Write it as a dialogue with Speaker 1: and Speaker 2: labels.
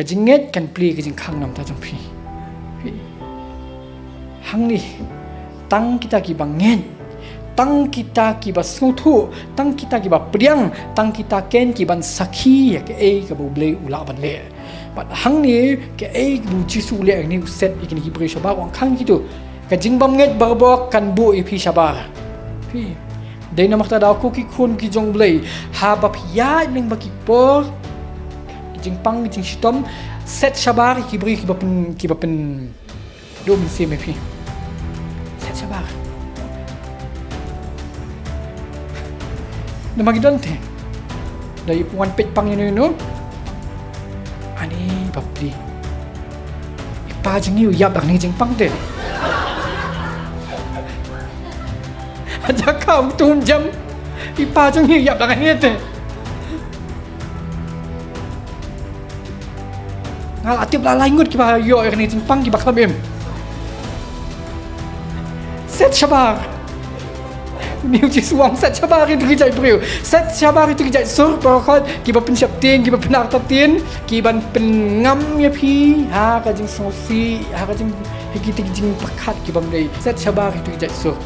Speaker 1: jinget kan pli ka jing khang nam ta jong phi hang ni tang kita ki bangen tang kita ki ba snuthu tang kita ki ba priang tang kita ken ki ban sakhi ke ka bu ble ula ban le but hang ni ke bu jisu le ni set ikin hi bre shaba wang khang ki tu ka jing bam nget barbok kan bu i phi shaba phi dei na makta da ko ki khun ki jong ble ha ba phya ning ba ki por jing pang jing shitom set shabar ki bri ki ba pen do min se me phi set shabar na magidon te dai puan pet pang ni no ani babli ipa jing yu yap dak ni jing pang te aja kau tum jam ipa jing yu yap dak ni te ngal atip la laingut ki ba yo ni jing pang ki ba khabem set shabar Niu ci suang set shabar itu kijai priu set shabar itu kijai sur pokok ki ba pen siap tin ki ba pen arta tin ki ban pen ngam ya phi ha ka jing sosi ha ka jing higi jing pakat ki bam dei set shabar itu kijai sur